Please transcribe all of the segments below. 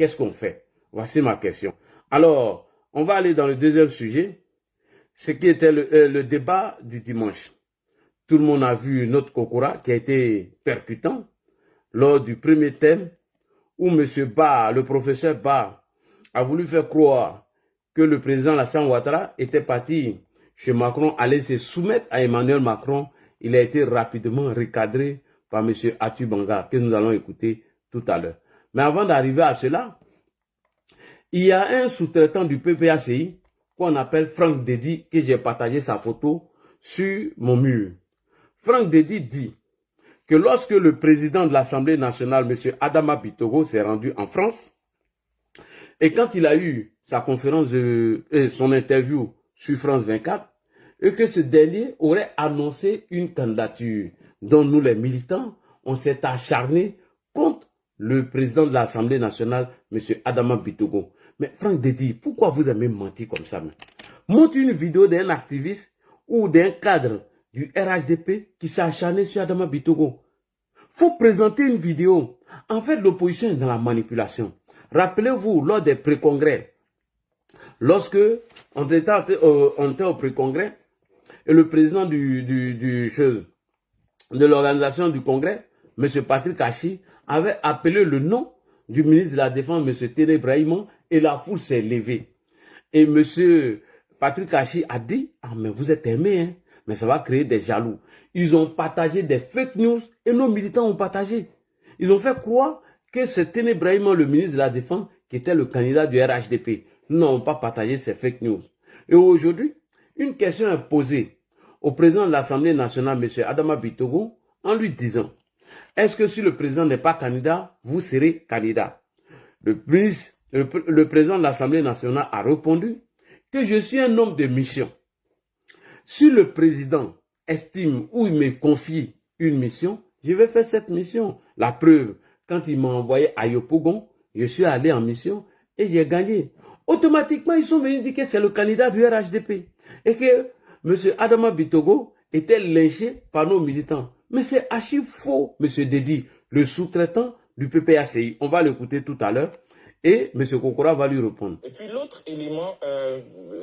qu'est-ce qu'on fait? Voici ma question. Alors, on va aller dans le deuxième sujet, ce qui était le débat du dimanche. Tout le monde a vu notre Kokora qui a été percutant lors du premier thème où M. Ba, le professeur Ba, a voulu faire croire que le président Alassane Ouattara était parti chez Macron, aller se soumettre à Emmanuel Macron. Il a été rapidement recadré par M. Atubanga, que nous allons écouter tout à l'heure. Mais avant d'arriver à cela, il y a un sous-traitant du PPACI qu'on appelle Franck Dedi, que j'ai partagé sa photo sur mon mur. Franck Dedi dit que lorsque le président de l'Assemblée nationale, M. Adama Bitogo, s'est rendu en France, et quand il a eu sa conférence, son interview sur France 24, et que ce dernier aurait annoncé une candidature dont nous, les militants, on s'est acharnés contre le président de l'Assemblée nationale, M. Adama Bitogo. Mais Franck Dedi, pourquoi vous avez menti comme ça? Montre une vidéo d'un activiste ou d'un cadre du RHDP qui s'est acharné sur Adama Bitogo. Faut présenter une vidéo. En fait, l'opposition est dans la manipulation. Rappelez-vous, lors des pré-congrès, lorsque on était au pré-congrès, et le président de l'organisation du congrès, M. Patrick Kachi, avait appelé le nom du ministre de la Défense, M. Téné Brahima, et la foule s'est levée. Et M. Patrick Kachi a dit, ah mais vous êtes aimés, hein, mais ça va créer des jaloux. Ils ont partagé des fake news et nos militants ont partagé. Ils ont fait croire que c'est Téné Brahima, le ministre de la Défense, qui était le candidat du RHDP. Nous n'avons pas partagé ces fake news. Et aujourd'hui, une question est posée au président de l'Assemblée nationale, M. Adama Bitogo, en lui disant, est-ce que si le président n'est pas candidat, vous serez candidat? Le président de l'Assemblée nationale a répondu que je suis un homme de mission. Si le président estime ou il me confie une mission, je vais faire cette mission. La preuve, quand il m'a envoyé à Yopougon, je suis allé en mission et j'ai gagné. Automatiquement, ils sont venus dire que c'est le candidat du RHDP et que M. Adama Bitogo était lynché par nos militants. Mais c'est archi faux, M. Dedi, le sous-traitant du PPACI. On va l'écouter tout à l'heure et M. Kokora va lui répondre. Et puis l'autre élément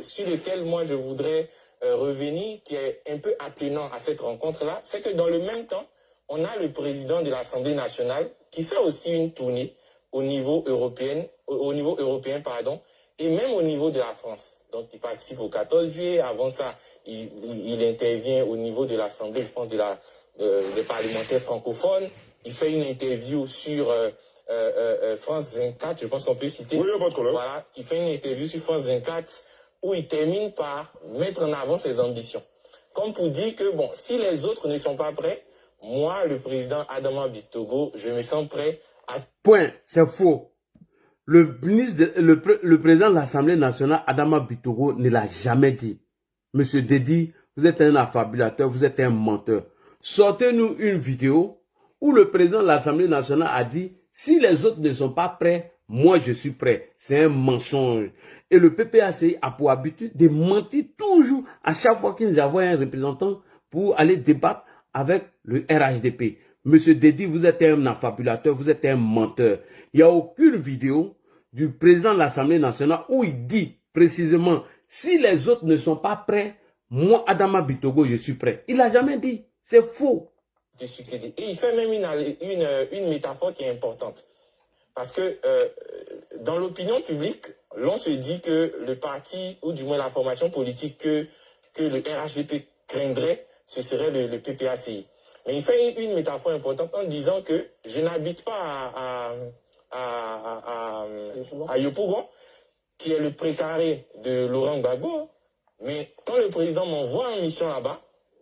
sur lequel moi je voudrais revenir, qui est un peu attenant à cette rencontre-là, c'est que dans le même temps, on a le président de l'Assemblée nationale qui fait aussi une tournée au niveau européen, et même au niveau de la France. Donc il participe au 14 juillet, avant ça, il intervient au niveau de l'Assemblée, je pense, des parlementaires francophones. Il fait une interview sur France 24, je pense qu'on peut citer. Oui, il n'y a pas de problème. Voilà, il fait une interview sur France 24 où il termine par mettre en avant ses ambitions. Comme pour dire que, bon, si les autres ne sont pas prêts, moi, le président Adama Bitogo, je me sens prêt à... Point, c'est faux. Le président de l'Assemblée nationale, Adama Bitogo, ne l'a jamais dit. Monsieur Dedi, vous êtes un affabulateur, vous êtes un menteur. Sortez-nous une vidéo où le président de l'Assemblée nationale a dit, si les autres ne sont pas prêts, moi je suis prêt. C'est un mensonge. Et le PPACI a pour habitude de mentir toujours à chaque fois qu'ils envoient un représentant pour aller débattre avec le RHDP. Monsieur Dedi, vous êtes un affabulateur, vous êtes un menteur. Il n'y a aucune vidéo du président de l'Assemblée nationale où il dit précisément, si les autres ne sont pas prêts, moi, Adama Bitogo, je suis prêt. Il n'a jamais dit. C'est faux. De succéder. Et il fait même une métaphore qui est importante. Parce que dans l'opinion publique, l'on se dit que le parti, ou du moins la formation politique que le RHDP craindrait, ce serait le PPACI. Mais il fait une métaphore importante en disant que je n'habite pas à Yopougon, qui est le précaré de Laurent Gbagbo, mais quand le président m'envoie en mission là-bas,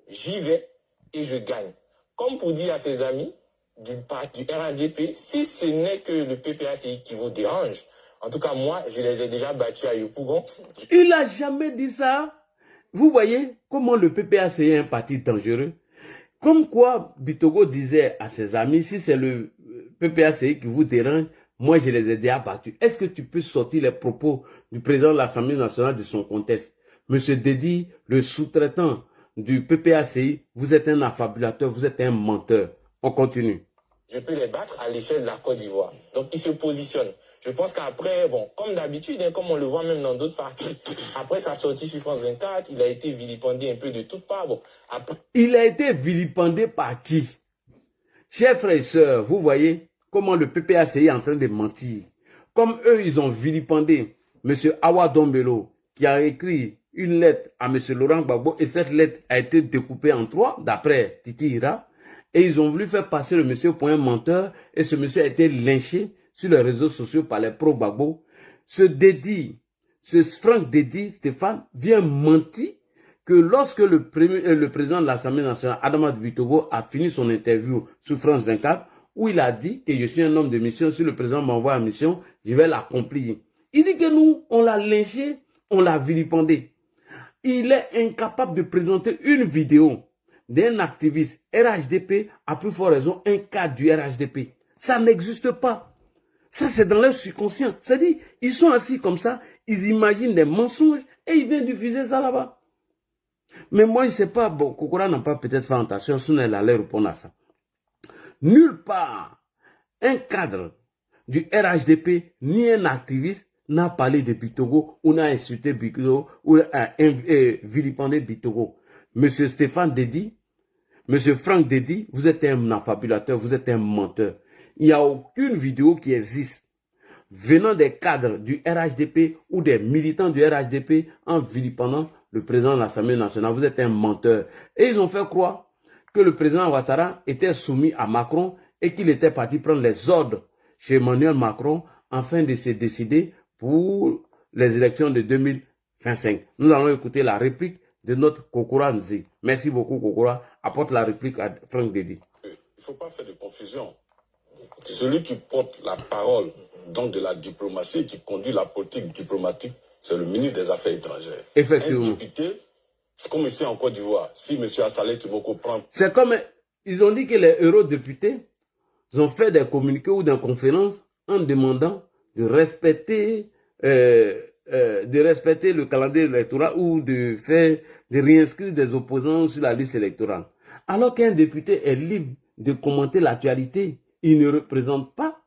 j'y vais et je gagne. Comme pour dire à ses amis du RHDP, si ce n'est que le PPACI qui vous dérange, en tout cas moi, je les ai déjà battus à Yopougon. Il n'a jamais dit ça. Vous voyez comment le PPACI est un parti dangereux. Comme quoi Bitogo disait à ses amis, si c'est le PPACI qui vous dérange, moi je les ai déjà battus. Est-ce que tu peux sortir les propos du président de l'Assemblée nationale de son contexte? Monsieur Dedi, le sous-traitant du PPACI, vous êtes un affabulateur, vous êtes un menteur. On continue. Je peux les battre à l'échelle de la Côte d'Ivoire. Donc il se positionne. Je pense qu'après, bon, comme d'habitude, hein, comme on le voit même dans d'autres parties, après sa sortie sur France 24, il a été vilipendé un peu de toutes parts. Bon, après... Il a été vilipendé par qui? Chers frères et sœurs, vous voyez comment le PPACI est en train de mentir. Comme eux, ils ont vilipendé M. Awa Dombelo, qui a écrit une lettre à M. Laurent Gbagbo, et cette lettre a été découpée en 3, d'après Titi Ira, et ils ont voulu faire passer le monsieur pour un menteur, et ce monsieur a été lynché sur les réseaux sociaux par les pro-Gbagbo. Ce Franck Dédi, Stéphane, vient mentir que lorsque le président de l'Assemblée nationale, Adama Bitogo, a fini son interview sur France 24, où il a dit que je suis un homme de mission, si le président m'envoie en mission, je vais l'accomplir. Il dit que nous, on l'a lynché, on l'a vilipendé. Il est incapable de présenter une vidéo d'un activiste RHDP, à plus forte raison, un cadre du RHDP. Ça n'existe pas. Ça, c'est dans leur subconscient. C'est-à-dire, ils sont assis comme ça, ils imaginent des mensonges et ils viennent diffuser ça là-bas. Mais moi, je ne sais pas, bon, Kokora n'a pas peut-être fait attention, sinon elle allait répondre à ça. Nulle part, un cadre du RHDP, ni un activiste, n'a parlé de Bitogo, ou n'a insulté Bitogo, ou a vilipendé Bitogo. Monsieur Stéphane Dédi, Monsieur Franck Dédi, vous êtes un affabulateur, vous êtes un menteur. Il n'y a aucune vidéo qui existe venant des cadres du RHDP ou des militants du RHDP en vilipendant le président de l'Assemblée nationale. Vous êtes un menteur. Et ils ont fait croire que le président Ouattara était soumis à Macron et qu'il était parti prendre les ordres chez Emmanuel Macron afin de se décider pour les élections de 2025. Nous allons écouter la réplique de notre Kokora Nzi. Merci beaucoup, Kokora. Apporte la réplique à Franck Dédi. Il ne faut pas faire de confusion. Celui qui porte la parole donc de la diplomatie et qui conduit la politique diplomatique, c'est le ministre des Affaires étrangères. Effectivement. Un député, c'est comme ici en Côte d'Ivoire. Si M. Assalé Tiboko prend... C'est comme, ils ont dit que les eurodéputés ont fait des communiqués ou des conférences en demandant de respecter le calendrier électoral ou de réinscrire des opposants sur la liste électorale. Alors qu'un député est libre de commenter l'actualité, il ne représente pas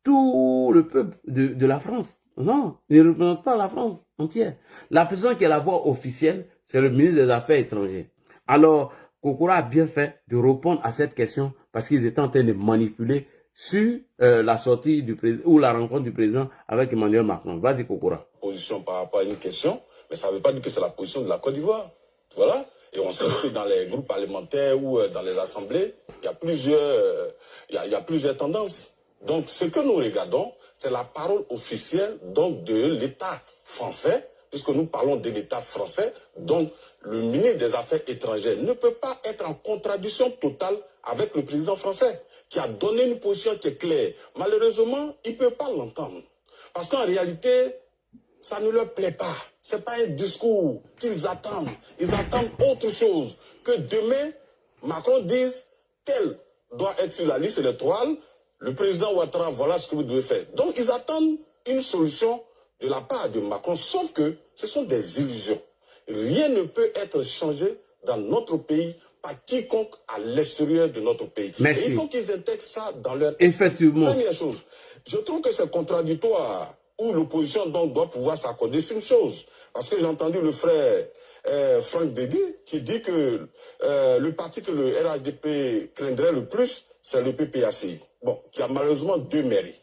tout le peuple de la France. Non, il ne représente pas la France entière. La personne qui est la voix officielle, c'est le ministre des Affaires étrangères. Alors, Kokora a bien fait de répondre à cette question parce qu'ils étaient en train de manipuler sur la sortie du président ou la rencontre du président avec Emmanuel Macron. Vas-y, Kokora. Position par rapport à une question, mais ça ne veut pas dire que c'est la position de la Côte d'Ivoire. Voilà. Et on sait que dans les groupes parlementaires ou dans les assemblées, il y a plusieurs tendances. Donc, ce que nous regardons, c'est la parole officielle donc, de l'État français, puisque nous parlons de l'État français. Donc, le ministre des Affaires étrangères ne peut pas être en contradiction totale avec le président français, qui a donné une position qui est claire. Malheureusement, il ne peut pas l'entendre. Parce qu'en réalité, ça ne leur plaît pas. Ce n'est pas un discours qu'ils attendent. Ils attendent autre chose. Que demain, Macron dise, tel doit être sur la liste électorale, le président Ouattara, voilà ce que vous devez faire. Donc, ils attendent une solution de la part de Macron, sauf que ce sont des illusions. Rien ne peut être changé dans notre pays par quiconque à l'extérieur de notre pays. Merci. Et il faut qu'ils intègrent ça dans leur... Effectivement. Première chose, je trouve que c'est contradictoire où l'opposition donc doit pouvoir s'accorder sur une chose. Parce que j'ai entendu le frère Franck Dédi qui dit que le parti que le RHDP craindrait le plus, c'est le PPACI. Bon, qui a malheureusement 2 mairies.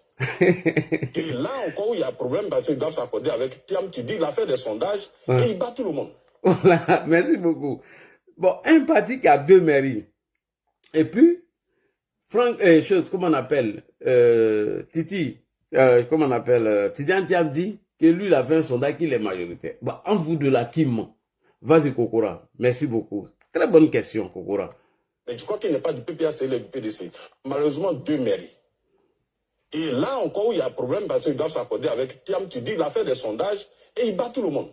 Et là encore où il y a un problème, parce qu'ils doivent s'accorder avec Thiam qui dit qu'il a fait des sondages et il bat tout le monde. Voilà, merci beaucoup. Bon, un parti qui a 2 mairies. Et puis, Franck, comment on appelle, Titi, comment on appelle, Tidiane Thiam dit que lui, il a fait un sondage qu'il est majoritaire. Bon, en vous de la qui ment? Vas-y, Kokora. Merci beaucoup. Très bonne question, Kokora. Mais je crois qu'il n'est pas du PPAC, il est du PDC. Malheureusement, 2 mairies. Et là encore où il y a un problème, parce qu'ils doivent s'accorder avec Thiam qui dit qu'il a fait des sondages et il bat tout le monde.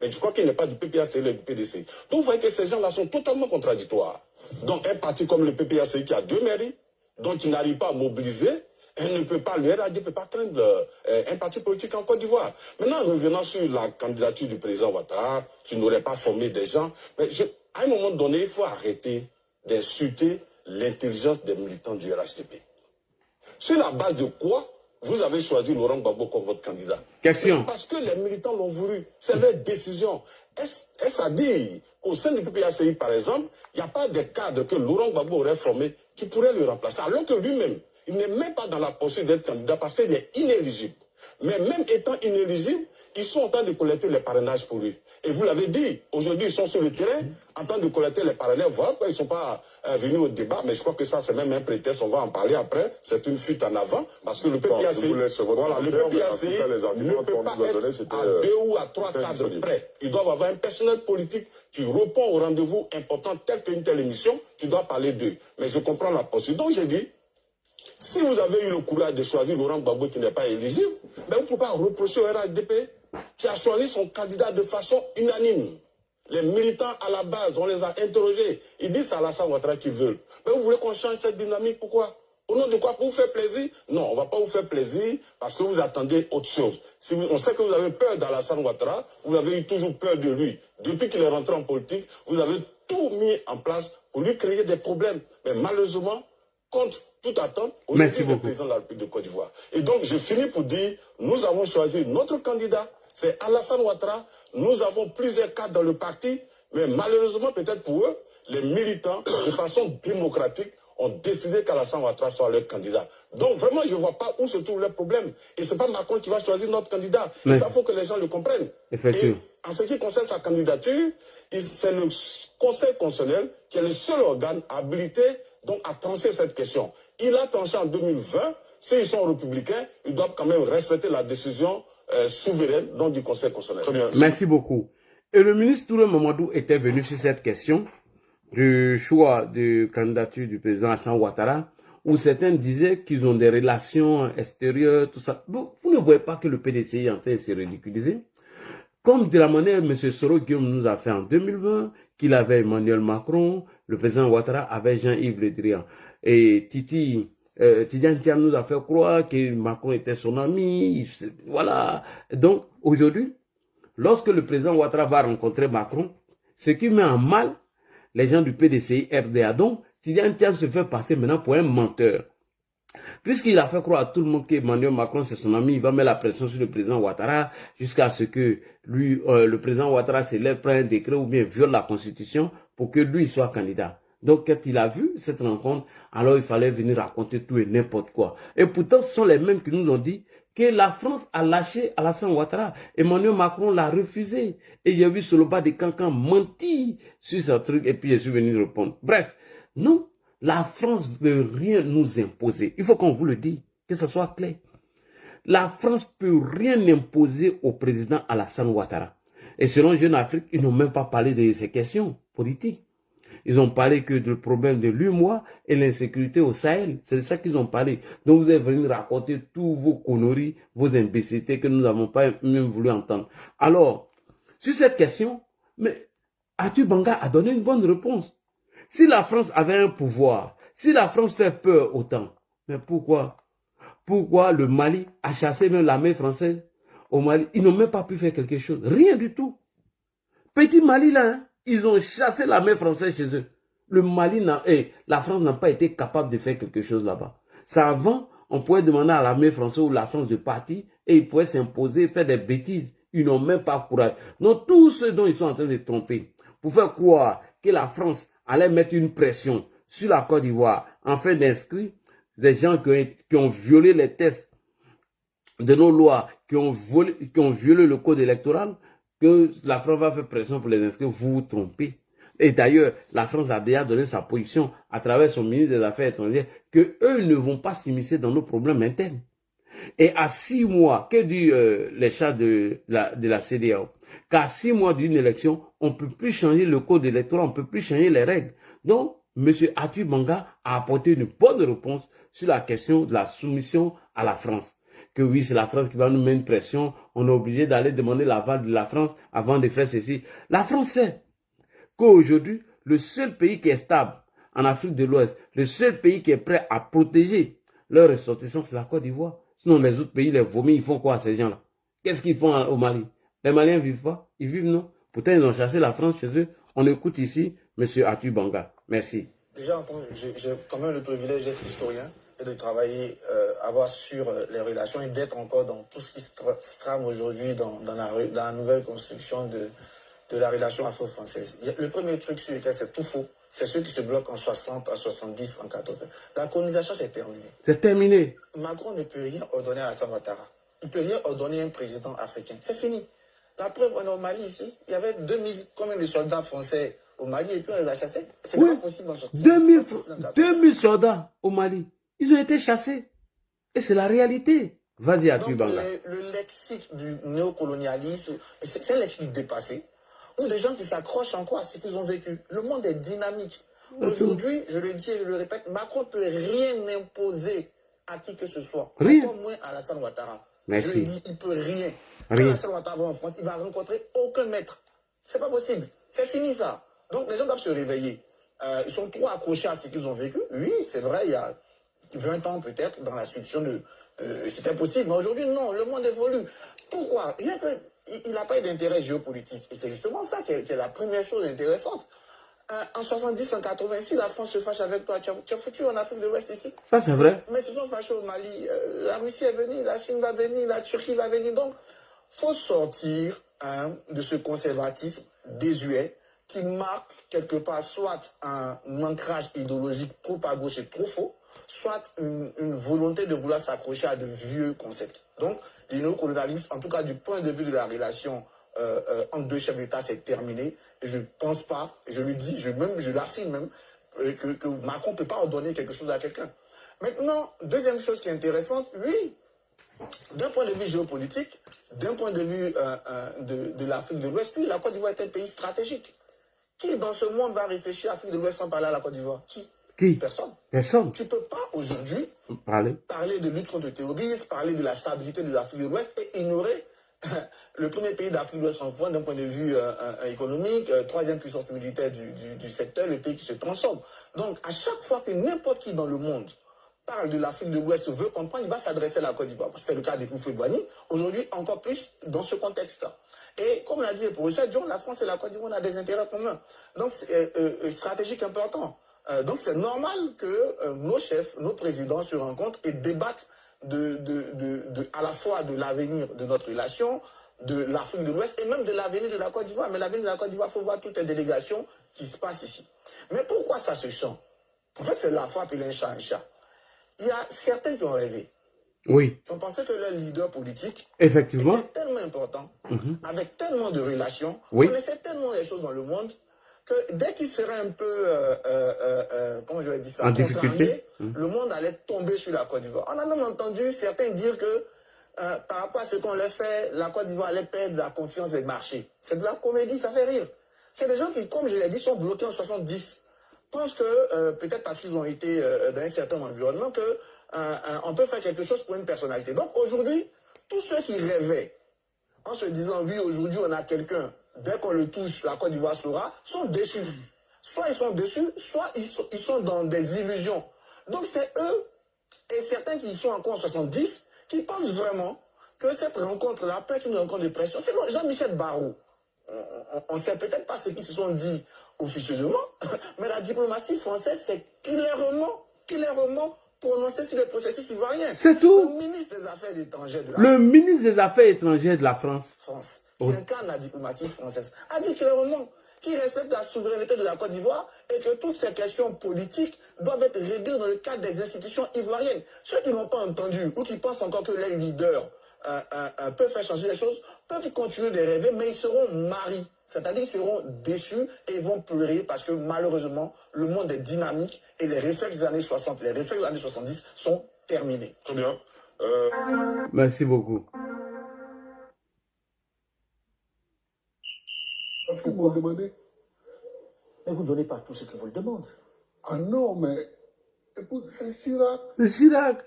Mais je crois qu'il n'est pas du PPAC, il est du PDC. Donc vous voyez que ces gens-là sont totalement contradictoires. Donc un parti comme le PPAC qui a 2 mairies, donc il n'arrive pas à mobiliser, elle ne peut pas, le RAD ne peut pas craindre un parti politique en Côte d'Ivoire. Maintenant, revenant sur la candidature du président Ouattara, qui n'aurait pas formé des gens, mais à un moment donné, il faut arrêter d'insulter l'intelligence des militants du RHDP. Sur la base de quoi vous avez choisi Laurent Gbagbo comme votre candidat. Question. C'est parce que les militants l'ont voulu. C'est leur décision. Est-ce à dire qu'au sein du PPACI, par exemple, il n'y a pas de cadre que Laurent Gbagbo aurait formé qui pourrait le remplacer, alors que lui-même, il n'est même pas dans la posture d'être candidat parce qu'il est inéligible. Mais même étant inéligible, ils sont en train de collecter les parrainages pour lui. Et vous l'avez dit, aujourd'hui, ils sont sur le terrain en train de collecter les parrainages. Voilà pourquoi ils ne sont pas venus au débat, mais je crois que ça, c'est même un prétexte. On va en parler après. C'est une fuite en avant parce que le PPACI, voilà, le PPACI ne peut pas être à 2 ou à 3 cadres près. Ils doivent avoir un personnel politique qui répond aux rendez-vous importants tels qu'une telle émission qui doit parler d'eux. Mais je comprends la posture. Donc j'ai dit, si vous avez eu le courage de choisir Laurent Gbagbo qui n'est pas éligible, ben vous ne pouvez pas reprocher au RHDP qui a choisi son candidat de façon unanime. Les militants à la base, on les a interrogés. Ils disent à Alassane Ouattara qu'ils veulent. Mais vous voulez qu'on change cette dynamique, pourquoi? Au nom de quoi? Pour vous faire plaisir? Non, on ne va pas vous faire plaisir parce que vous attendez autre chose. Si on sait que vous avez peur d'Alassane Ouattara, vous avez eu toujours peur de lui. Depuis qu'il est rentré en politique, vous avez tout mis en place pour lui créer des problèmes. Mais malheureusement, contre toute attente, aujourd'hui, le président de la République de Côte d'Ivoire. Et donc, je finis pour dire, nous avons choisi notre candidat, c'est Alassane Ouattara. Nous avons plusieurs cadres dans le parti, mais malheureusement, peut-être pour eux, les militants, de façon démocratique, ont décidé qu'Alassane Ouattara soit leur candidat. Donc, vraiment, je ne vois pas où se trouve le problème. Et ce n'est pas Macron qui va choisir notre candidat. Mais ça, il faut que les gens le comprennent. Effectivement. Et en ce qui concerne sa candidature, c'est le Conseil constitutionnel qui est le seul organe habilité donc, à trancher cette question. Il a tranché en 2020. S'ils sont républicains, ils doivent quand même respecter la décision souveraine donc, du Conseil constitutionnel. Merci beaucoup. Et le ministre Touré Mamadou était venu sur cette question du choix de candidature du président Alassane Ouattara, où certains disaient qu'ils ont des relations extérieures, tout ça. Vous ne voyez pas que le PDCI est en train de se ridiculiser? Comme de la manière M. Soro Guillaume nous a fait en 2020, qu'il avait Emmanuel Macron, le président Ouattara avait Jean-Yves Le Drian. Et Tidiane Thiam nous a fait croire que Macron était son ami. Voilà. Donc, aujourd'hui, lorsque le président Ouattara va rencontrer Macron, ce qui met en mal les gens du PDCI RDA. Donc, Tidiane Thiam se fait passer maintenant pour un menteur. Puisqu'il a fait croire à tout le monde qu'Emmanuel Macron c'est son ami, il va mettre la pression sur le président Ouattara jusqu'à ce que lui, le président Ouattara se lève, prenne un décret ou bien viole la constitution pour que lui soit candidat. Donc quand il a vu cette rencontre, alors il fallait venir raconter tout et n'importe quoi. Et pourtant ce sont les mêmes qui nous ont dit que la France a lâché Alassane Ouattara. Emmanuel Macron l'a refusé. Et il y a vu Soloba de Cancan mentir sur ce truc et puis je suis venu répondre. Bref, nous, la France ne peut rien nous imposer. Il faut qu'on vous le dise, que ce soit clair. La France ne peut rien imposer au président Alassane Ouattara. Et selon Jeune Afrique, ils n'ont même pas parlé de ces questions politiques. Ils ont parlé que du problème de l'UMOA et l'insécurité au Sahel. C'est de ça qu'ils ont parlé. Donc vous êtes venus raconter tous vos conneries, vos imbécilités que nous n'avons pas même voulu entendre. Alors, sur cette question, mais Atou Banga a donné une bonne réponse. Si la France avait un pouvoir, si la France fait peur autant, mais pourquoi le Mali a chassé même l'armée française au Mali? Ils n'ont même pas pu faire quelque chose. Rien du tout. Petit Mali là, hein, ils ont chassé l'armée française chez eux. Le Mali la France n'a pas été capable de faire quelque chose là-bas. Ça avant, on pouvait demander à l'armée française ou la France de partir et ils pouvaient s'imposer, faire des bêtises. Ils n'ont même pas courage. Donc tout ce dont ils sont en train de tromper, pour faire croire que la France allait mettre une pression sur la Côte d'Ivoire en fait d'inscrire des gens qui ont violé les tests de nos lois, qui ont violé le code électoral, que la France va faire pression pour les inscrire, vous vous trompez. Et d'ailleurs, la France a déjà donné sa position à travers son ministre des Affaires étrangères que eux ne vont pas s'immiscer dans nos problèmes internes. Et à 6 mois, que dit les chats de la CEDEAO, qu'à 6 mois d'une élection, on ne peut plus changer le code électoral, on ne peut plus changer les règles. Donc, M. Atou Banga a apporté une bonne réponse sur la question de la soumission à la France. Que oui, c'est la France qui va nous mettre une pression, on est obligé d'aller demander l'aval de la France avant de faire ceci. La France sait qu'aujourd'hui, le seul pays qui est stable en Afrique de l'Ouest, le seul pays qui est prêt à protéger leurs ressortissants, c'est la Côte d'Ivoire. Sinon, les autres pays, les vomis, ils font quoi à ces gens-là? Qu'est-ce qu'ils font au Mali? Les Maliens ne vivent pas? Ils vivent, non? Pourtant, ils ont chassé la France chez eux. On écoute ici M. Atou Banga. Merci. Déjà, j'ai quand même le privilège d'être historien. et de travailler, avoir sur les relations et d'être encore dans tout ce qui se trame aujourd'hui dans la nouvelle construction de la relation afro-française. Le premier truc sur lequel c'est tout faux, c'est ceux qui se bloquent en 60, en 70, en 80. La colonisation, c'est terminé. C'est terminé. Macron ne peut rien ordonner à Alassane Ouattara. Il ne peut rien ordonner à un président africain. C'est fini. La preuve, on est au Mali ici. Il y avait 2000, combien de soldats français au Mali et puis on les a chassés. C'est Oui. pas possible en 2000 soldats au Mali. Ils ont été chassés. Et c'est la réalité. Vas-y, Atu Banga. Le lexique du néocolonialisme, c'est un lexique dépassé, ou des gens qui s'accrochent encore à ce qu'ils ont vécu. Le monde est dynamique. Aujourd'hui, je le dis et je le répète, Macron ne peut rien imposer à qui que ce soit. Rien. Encore moins à Alassane Ouattara. Merci. Je le dis, il ne peut rien. Quand Rien. Alassane Ouattara va en France, il va rencontrer aucun maître. C'est pas possible. C'est fini ça. Donc les gens doivent se réveiller. Ils sont trop accrochés à ce qu'ils ont vécu. Oui, c'est vrai, il y a 20 ans peut-être, dans la situation de... c'était possible, mais aujourd'hui, non, le monde évolue. Pourquoi? Rien que il n'a pas d'intérêt géopolitique. Et c'est justement ça qui est la première chose intéressante. En 70, en 86, la France se fâche avec toi. Tu as foutu en Afrique de l'Ouest ici. Ça, c'est vrai. Mais ils se sont fâchés au Mali. La Russie est venue, la Chine va venir, la Turquie va venir. Donc, il faut sortir de ce conservatisme désuet qui marque quelque part soit un ancrage idéologique trop à gauche et trop faux, soit une volonté de vouloir s'accrocher à de vieux concepts. Donc, les néocolonialismes, en tout cas du point de vue de la relation entre deux chefs d'État, c'est terminé. Et je ne pense pas, et je le dis, je l'affirme même, que Macron ne peut pas ordonner quelque chose à quelqu'un. Maintenant, deuxième chose qui est intéressante, oui, d'un point de vue géopolitique, d'un point de vue de l'Afrique de l'Ouest, oui, la Côte d'Ivoire est un pays stratégique. Qui dans ce monde va réfléchir à l'Afrique de l'Ouest sans parler à la Côte d'Ivoire? Qui? Personne. Personne. Tu ne peux pas aujourd'hui parler de lutte contre le terrorisme, parler de la stabilité de l'Afrique de l'Ouest et ignorer le premier pays d'Afrique de l'Ouest en point d'un point de vue économique, troisième puissance militaire du secteur, le pays qui se transforme. Donc, à chaque fois que n'importe qui dans le monde parle de l'Afrique de l'Ouest, veut comprendre, il va s'adresser à la Côte d'Ivoire. C'était le cas de Houphouët-Boigny. Aujourd'hui, encore plus dans ce contexte-là. Et comme l'a dit le professeur Dion, la France et la Côte d'Ivoire ont des intérêts communs. Donc, c'est stratégique important. Donc, c'est normal que nos chefs, nos présidents se rencontrent et débattent à la fois de l'avenir de notre relation, de l'Afrique de l'Ouest et même de l'avenir de la Côte d'Ivoire. Mais l'avenir de la Côte d'Ivoire, il faut voir toutes les délégations qui se passent ici. Mais pourquoi ça se chante? En fait, c'est la fois appeler un chat un chat. Il y a certains qui ont rêvé. Oui. Qui ont pensé que leur leader politique effectivement était tellement important, avec tellement de relations, oui. connaissait tellement les choses dans le monde, que dès qu'il serait un peu, comment je vais dire ça, en difficulté, le monde allait tomber sur la Côte d'Ivoire. On a même entendu certains dire que par rapport à ce qu'on leur fait, la Côte d'Ivoire allait perdre la confiance des marchés. C'est de la comédie, ça fait rire. C'est des gens qui, comme je l'ai dit, sont bloqués en 70. Pensent que, peut-être parce qu'ils ont été dans un certain environnement, que on peut faire quelque chose pour une personnalité. Donc aujourd'hui, tous ceux qui rêvaient, en se disant, oui, aujourd'hui on a quelqu'un, dès qu'on le touche, la Côte d'Ivoire sera, sont déçus. Soit ils sont déçus, soit ils sont dans des illusions. Donc c'est eux, et certains qui sont encore en 70, qui pensent vraiment que cette rencontre-là peut être une rencontre de pression. C'est Jean-Michel Barrot. On ne sait peut-être pas ce qu'ils se sont dit officieusement, mais la diplomatie française s'est clairement prononcée sur le processus ivoirien. C'est tout. Le ministre des Affaires étrangères de la France, qui incarne la diplomatie française, a dit clairement qu'il respecte la souveraineté de la Côte d'Ivoire et que toutes ces questions politiques doivent être réglées dans le cadre des institutions ivoiriennes. Ceux qui n'ont pas entendu ou qui pensent encore que les leaders peuvent faire changer les choses, peuvent continuer de rêver, mais ils seront mariés. C'est-à-dire qu'ils seront déçus et ils vont pleurer parce que malheureusement, le monde est dynamique et les réflexes des années 60, les réflexes des années 70 sont terminés. Très bien. Merci beaucoup. Parce que vous me demandez. Mais vous ne donnez pas tout ce qu'ils vous le demandent. Ah non, mais écoute, c'est Chirac. C'est Chirac.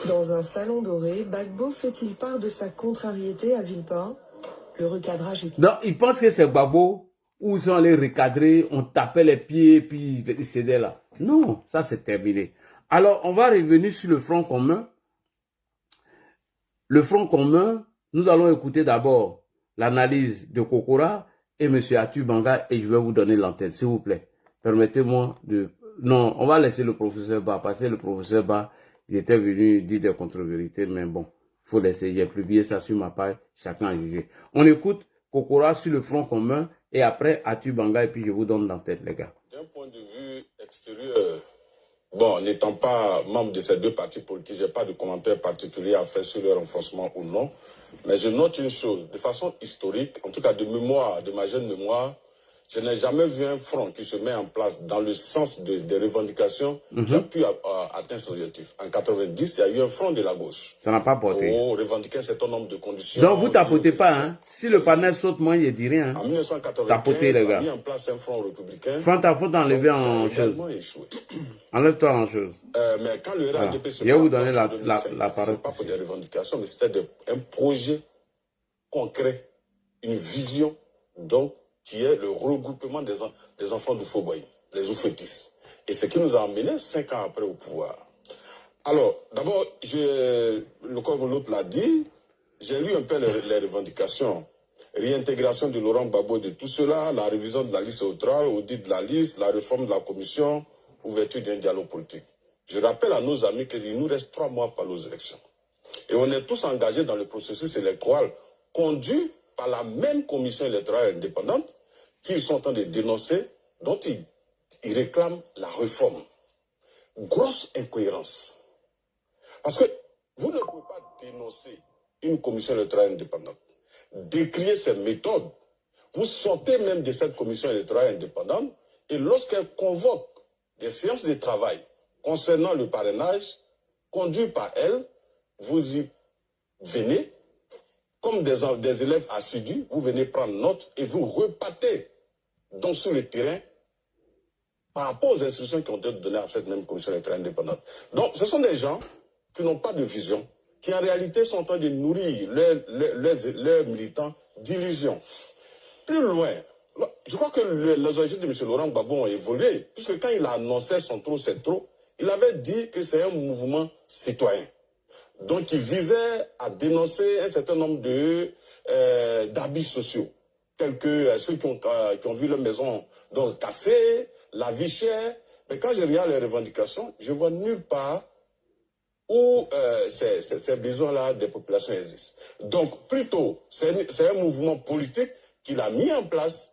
Dans un salon doré, Gbagbo fait-il part de sa contrariété à Villepin? Le recadrage est... Non, il pense que c'est Gbagbo où ils sont allés recadrer, on tapait les pieds, puis ils cédaient là. Non, ça c'est terminé. Alors, on va revenir sur le Front commun. Le Front commun, nous allons écouter d'abord l'analyse de Kokora et M. Atu Banga et je vais vous donner l'antenne, s'il vous plaît. Permettez-moi de Non, on va laisser le professeur Ba, parce que le professeur Ba, il était venu dire des contre-vérités, mais bon, il faut laisser, j'ai publié ça sur ma page, chacun a jugé. On écoute Kokora sur le front commun, et après Atu Banga, et puis je vous donne l'entête, les gars. D'un point de vue extérieur, bon, n'étant pas membre de ces deux partis politiques, je n'ai pas de commentaire particulier à faire sur leur renforcement ou non, mais je note une chose, de façon historique, en tout cas de mémoire, de ma jeune mémoire, je n'ai jamais vu un front qui se met en place dans le sens des revendications qui a pu atteindre son objectif. En 90, il y a eu un front de la gauche. Ça n'a pas porté. Revendiquer un certain nombre de conditions. Donc vous tapotez pas, hein. Si le panel saute, moi, je dis rien. En 1995, tapotez, les gars. Il a mis en place un front républicain. Faut t'enlever en chose. Enlève-toi en chose. Mais quand le RADP se met en place la parole. c'est pas pour des revendications, mais c'était un projet concret, une vision, donc, qui est le regroupement des enfants du Fauboy, les Oufetis. Et ce qui nous a emmenés 5 ans après au pouvoir. Alors, d'abord, comme l'autre l'a dit, j'ai lu un peu les revendications. Réintégration de Laurent Gbagbo de tout cela, la révision de la liste électorale, audit de la liste, la réforme de la commission, ouverture d'un dialogue politique. Je rappelle à nos amis qu'il nous reste 3 mois pour les élections. Et on est tous engagés dans le processus électoral conduit par la même commission électorale indépendante qu'ils sont en train de dénoncer, dont ils réclament la réforme. Grosse incohérence. Parce que vous ne pouvez pas dénoncer une commission électorale indépendante, décrier ses méthodes. Vous sortez même de cette commission électorale indépendante et lorsqu'elle convoque des séances de travail concernant le parrainage, conduit par elle, vous y venez, comme des élèves assidus, vous venez prendre note et vous repartez donc sur le terrain par rapport aux instructions qui ont été données à cette même commission électorale indépendante. Donc, ce sont des gens qui n'ont pas de vision, qui en réalité sont en train de nourrir leurs militants d'illusions. Plus loin, je crois que les objectifs de M. Laurent Gbagbo ont évolué, puisque quand il a annoncé son trop, c'est trop, il avait dit que c'est un mouvement citoyen. Donc, il visait à dénoncer un certain nombre d'habits sociaux, tels que ceux qui ont vu leur maison donc, cassée, la vie chère. Mais quand je regarde les revendications, je vois nulle part où ces besoins-là des populations existent. Donc, plutôt, c'est un mouvement politique qu'il a mis en place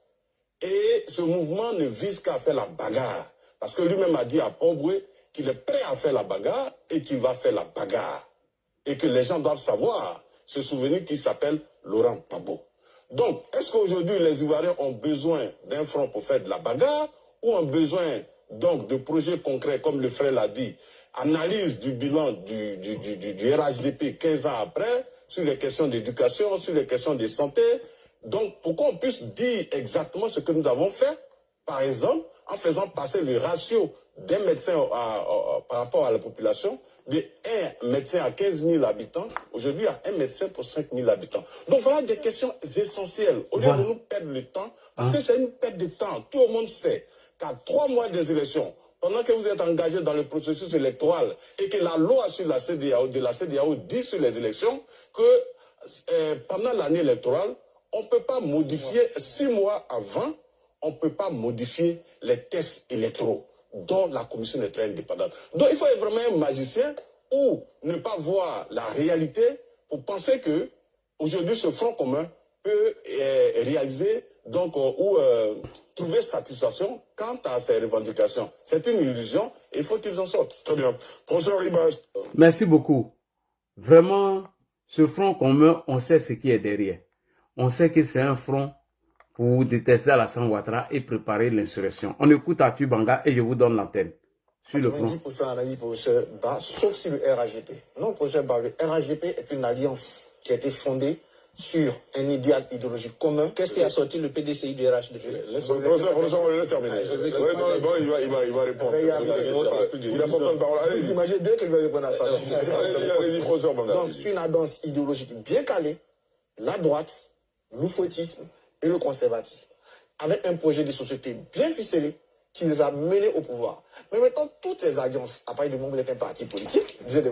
et ce mouvement ne vise qu'à faire la bagarre. Parce que lui-même a dit à Port-Boué qu'il est prêt à faire la bagarre et qu'il va faire la bagarre. Et que les gens doivent savoir, se souvenir qu'il s'appelle Laurent Gbagbo. Donc, est-ce qu'aujourd'hui les Ivoiriens ont besoin d'un front pour faire de la bagarre ou ont besoin donc de projets concrets, comme le frère l'a dit, analyse du bilan du RHDP 15 ans après, sur les questions d'éducation, sur les questions de santé. Donc, pour qu'on puisse dire exactement ce que nous avons fait, par exemple, en faisant passer le ratio d'un médecin par rapport à la population, de 1 médecin à 15 000 habitants, aujourd'hui à 1 médecin pour 5 000 habitants. Donc voilà des questions essentielles. Au lieu de nous perdre le temps, parce que c'est une perte de temps. Tout le monde sait qu'à 3 mois des élections, pendant que vous êtes engagé dans le processus électoral et que la loi sur la CEDEAO, de la CEDEAO dit sur les élections que pendant l'année électorale, on ne peut pas modifier 6 mois avant, on ne peut pas modifier les tests électoraux, dont la commission électorale indépendante. Donc il faut être vraiment un magicien ou ne pas voir la réalité pour penser que aujourd'hui ce front commun peut réaliser donc ou trouver satisfaction quant à ces revendications. C'est une illusion et il faut qu'ils en sortent. Très bien. Professeur Ribas. Merci beaucoup. Vraiment, ce front commun, on sait ce qui est derrière. On sait que c'est un front pour détester Alassane Ouattara et préparer l'insurrection. On écoute Atu Banga et je vous donne l'antenne. Sur le front. 90% analyse professeur Ba, sauf sur le RHDP. Non, professeur Ba, le RHDP est une alliance qui a été fondée sur un idéal idéologique commun. Qu'est-ce qui a sorti le PDCI du RHDP? Professeur, on le laisse terminer. Il va répondre. Il a pas de parole. Vous imaginez bien qu'il va répondre à ça. Allez-y, professeur Banga. Donc, sur une alliance idéologique bien calée, la droite, l'oufouettisme et le conservatisme, avec un projet de société bien ficelé qui les a menés au pouvoir. Mais maintenant, toutes les alliances, à partir du moment où vous êtes un parti politique, vous êtes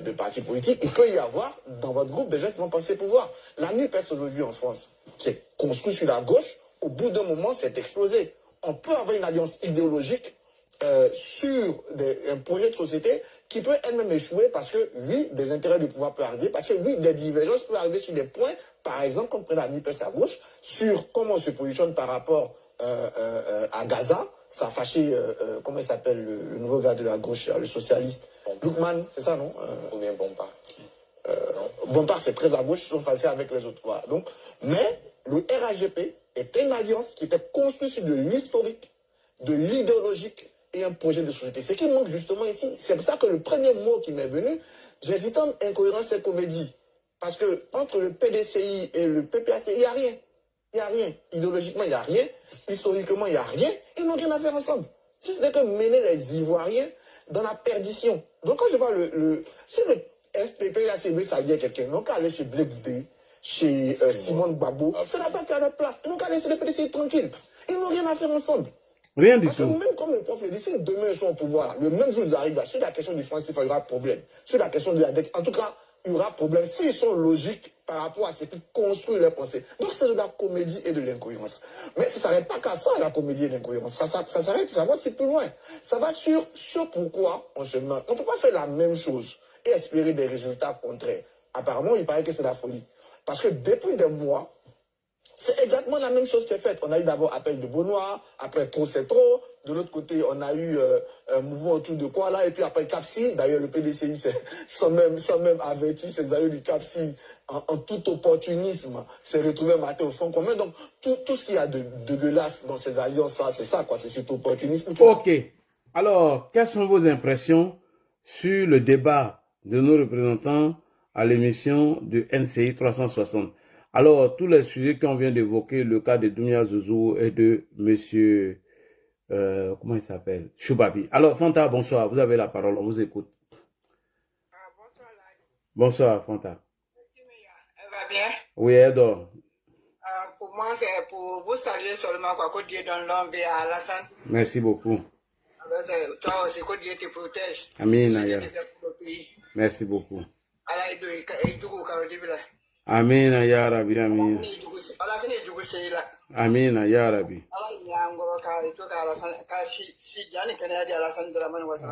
de partis politiques, il peut y avoir dans votre groupe des gens qui vont passer au pouvoir. La NUPES aujourd'hui en France, qui est construite sur la gauche, au bout d'un moment, c'est explosé. On peut avoir une alliance idéologique sur un projet de société qui peut elle-même échouer parce que, oui, des intérêts de pouvoir peuvent arriver, parce que, oui, des divergences peuvent arriver sur des points, par exemple, comme près la NUPES à gauche, sur comment on se positionne par rapport à Gaza. Ça a fâché, comment il s'appelle, le nouveau gars de la gauche, le socialiste, Lukman, c'est ça, non Ou bien Bompard. Bompard, c'est très à gauche, ils sont fâchés avec les autres. Voilà. Donc, mais le RAGP était une alliance qui était construite sur de l'historique, de l'idéologique et un projet de société. Ce qui manque justement ici, c'est pour ça que le premier mot qui m'est venu, j'ai dit tant incohérence et comédie. Parce que entre le PDCI et le PPAC, il n'y a rien. Il n'y a rien. Idéologiquement, il n'y a rien. Historiquement, il n'y a rien. Ils n'ont rien à faire ensemble. Si ce n'est que mener les Ivoiriens dans la perdition. Donc quand je vois si le FPPAC ça vient quelqu'un, ils n'ont qu'à aller chez Blé Boudé, chez Simone Gbagbo, ça n'a pas qu'à la place. Ils n'ont qu'à laisser le PDCI tranquille. Ils n'ont rien à faire ensemble. Rien du Parce tout. que même comme le prof le dit, si demain ils sont au pouvoir, le même jour ils arrivent là, sur la question du franc CFA, il y aura problème. Sur la question de la dette, en tout cas, il y aura problème s'ils sont logiques par rapport à ce qui construit leur pensée. Donc c'est de la comédie et de l'incohérence. Mais ça ne s'arrête pas qu'à ça, la comédie et l'incohérence. Ça s'arrête, ça va aussi plus loin. Ça va sur pourquoi on se ment. On ne peut pas faire la même chose et espérer des résultats contraires. Apparemment, il paraît que c'est la folie. Parce que depuis des mois, c'est exactement la même chose qui est faite. On a eu d'abord appel de Benoît, après trop c'est trop. De l'autre côté, on a eu un mouvement autour de quoi là, et puis après CAPSI. D'ailleurs, le PDCI, sans même avertir ses amis du CAPSI, en tout opportunisme, s'est retrouvé matin au fond commun. Donc, tout ce qu'il y a de dégueulasse dans ces alliances, c'est ça, quoi. C'est cet opportunisme. Ok. Alors, quelles sont vos impressions sur le débat de nos représentants à l'émission de NCI 360? Alors, tous les sujets qu'on vient d'évoquer, le cas de Doumbia Zouzou et de monsieur, comment il s'appelle? Choubabi. Alors, Fanta, bonsoir, vous avez la parole, on vous écoute. Bonsoir, Lali. Bonsoir, Fanta. Elle va bien? Oui, elle dort. Pour moi, c'est pour vous saluer seulement, quoi, que Dieu donne l'homme et à Alassane. Merci beaucoup. Alors, toi aussi, que Dieu te protège. Amen, Que Dieu Aya. te fait pour le pays. Merci beaucoup. Alors, il doit Amen, ya Rabbi, amen. Amen, ya Rabbi.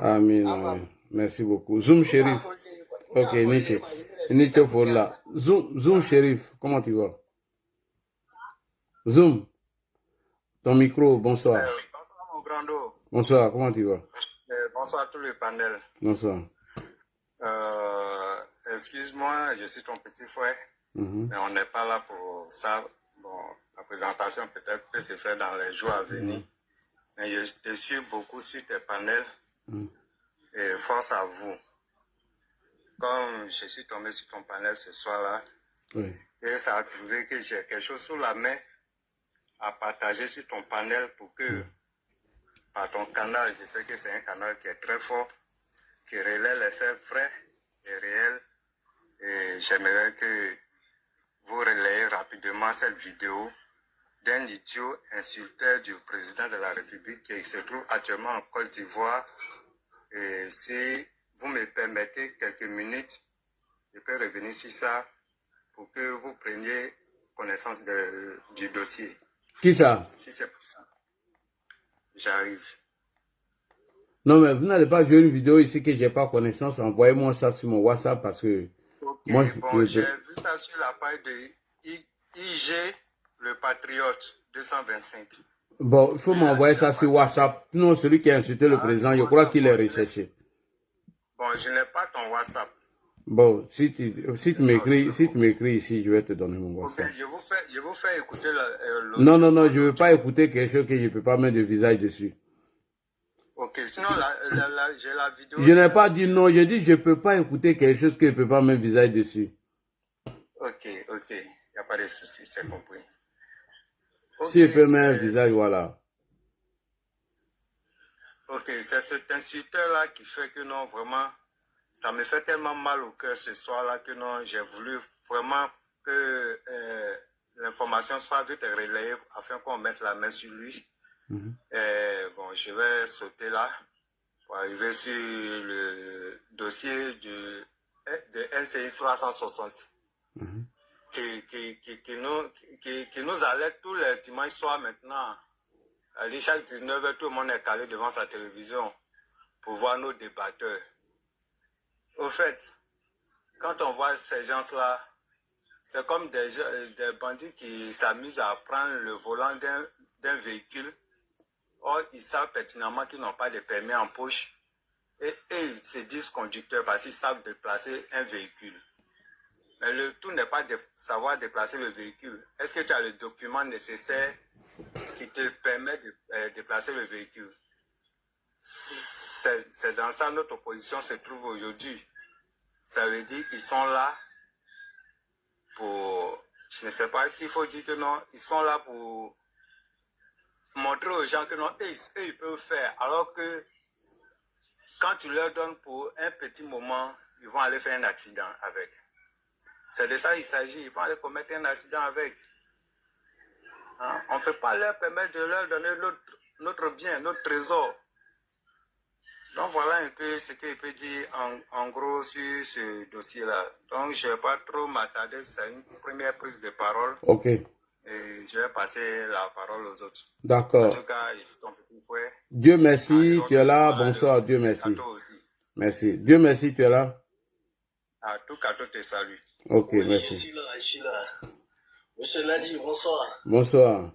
Amen, amen. Merci beaucoup. Zoom Shérif. Ok, Nietzsche Fola. Zoom Shérif, comment tu vas? Zoom. Ton micro, bonsoir. Bonsoir mon grand dos. Bonsoir, comment tu vas? Bonsoir à tout le panel. Bonsoir. Excuse-moi, je suis ton petit frère, mais on n'est pas là pour ça. Bon, la présentation peut-être peut se faire dans les jours à venir. Mais je te suis beaucoup sur tes panels et force à vous. Comme je suis tombé sur ton panel ce soir-là, et ça a trouvé que j'ai quelque chose sous la main à partager sur ton panel pour que, par ton canal, je sais que c'est un canal qui est très fort, qui relaie les faits vrais et réels. Et j'aimerais que vous relayez rapidement cette vidéo d'un idiot insulteur du président de la République qui se trouve actuellement en Côte d'Ivoire. Et si vous me permettez quelques minutes, je peux revenir sur ça pour que vous preniez connaissance du dossier. Qui ça? Si c'est pour ça. J'arrive. Non, mais vous n'allez pas jouer une vidéo ici que je n'ai pas connaissance. Envoyez-moi ça sur mon WhatsApp parce que... Okay, moi, j'ai vu ça sur la page de IG, le Patriote 225. Bon, il faut m'envoyer ça sur WhatsApp. Non, celui qui a insulté le président, je crois qu'il est recherché. Bon, je n'ai pas ton WhatsApp. Bon, si tu m'écris ici, je vais te donner mon WhatsApp. Okay, je vous fais écouter le... Non, je ne veux pas écouter quelque chose que je ne peux pas mettre de visage dessus. Ok, sinon j'ai la vidéo... Je n'ai pas dit non, j'ai dit je ne peux pas écouter quelque chose que je ne peux pas mettre visage dessus. Ok, il n'y a pas de souci, c'est compris. Okay, si je peux mettre un visage, voilà. Ok, c'est cet insulteur-là qui fait que non, vraiment, ça me fait tellement mal au cœur ce soir-là que non, j'ai voulu vraiment que l'information soit vite relayée afin qu'on mette la main sur lui. Bon, je vais sauter là pour arriver sur le dossier de NCI 360 qui nous alerte tous les dimanches soirs maintenant Chaque 19h, tout le monde est calé devant sa télévision pour voir nos débatteurs. Au fait, quand on voit ces gens-là, c'est comme des bandits qui s'amusent à prendre le volant d'un véhicule. Or, ils savent pertinemment qu'ils n'ont pas de permis en poche. Et ils se disent conducteurs parce qu'ils savent déplacer un véhicule. Mais le tout n'est pas de savoir déplacer le véhicule. Est-ce que tu as le document nécessaire qui te permet de déplacer le véhicule? C'est dans ça notre opposition se trouve aujourd'hui. Ça veut dire qu'ils sont là pour... Je ne sais pas s'il faut dire que non. Ils sont là pour montrer aux gens que non, eux, ils peuvent faire. Alors que quand tu leur donnes pour un petit moment, ils vont aller faire un accident avec. C'est de ça qu'il s'agit. Ils vont aller commettre un accident avec. Hein? On ne peut pas leur permettre de leur donner notre bien, notre trésor. Donc voilà un peu ce que je peux dire en gros sur ce dossier-là. Donc je ne vais pas trop m'attarder, c'est une première prise de parole. Ok. Et je vais passer la parole aux autres. D'accord. En tout cas, ton petit frère. Dieu merci, tu es là. Bonsoir, Dieu merci. Merci. Dieu merci, tu es là. À tout Kato te salue. Ok, oui, merci. Je suis là. Monsieur Nadi, bonsoir. Bonsoir.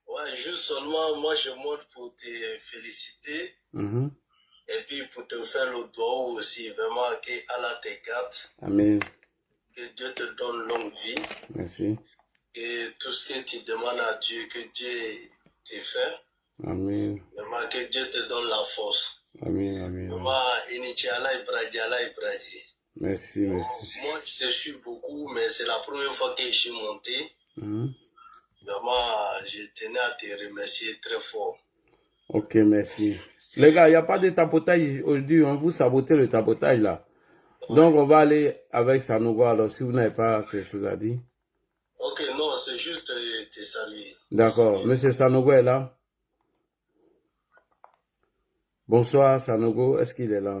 Ouais, juste seulement, moi je monte pour te féliciter. Et puis pour te faire le doigt aussi, vraiment, que Allah te garde. Amen. Que Dieu te donne longue vie. Merci. Et tout ce que tu demandes à Dieu, que Dieu te fait. Amen. Vraiment, que Dieu te donne la force. Amen, amen. Vraiment, Initiala Ibradi. Merci, merci. Moi, je te suis beaucoup, mais c'est la première fois que je suis monté. Vraiment, je tenais à te remercier très fort. Ok, merci. Les gars, il n'y a pas de tapotage aujourd'hui. On vous sabote le tapotage là. Donc, on va aller avec Sanogo. Alors, si vous n'avez pas quelque chose à dire. Ok, non, c'est juste te saluer. D'accord. Monsieur Sanogo est là. Bonsoir, Sanogo. Est-ce qu'il est là?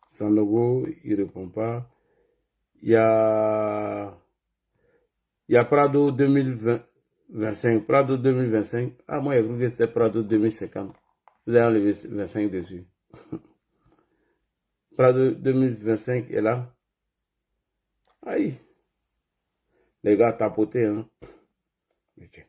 Sanogo, il ne répond pas. Il y a Prado 2025. Prado 2025. Ah, moi, j'ai cru que c'était Prado 2050. Vous avez enlevé 25 dessus. Prado 2025 est là. Aïe. Les gars, tapotés, hein. Okay.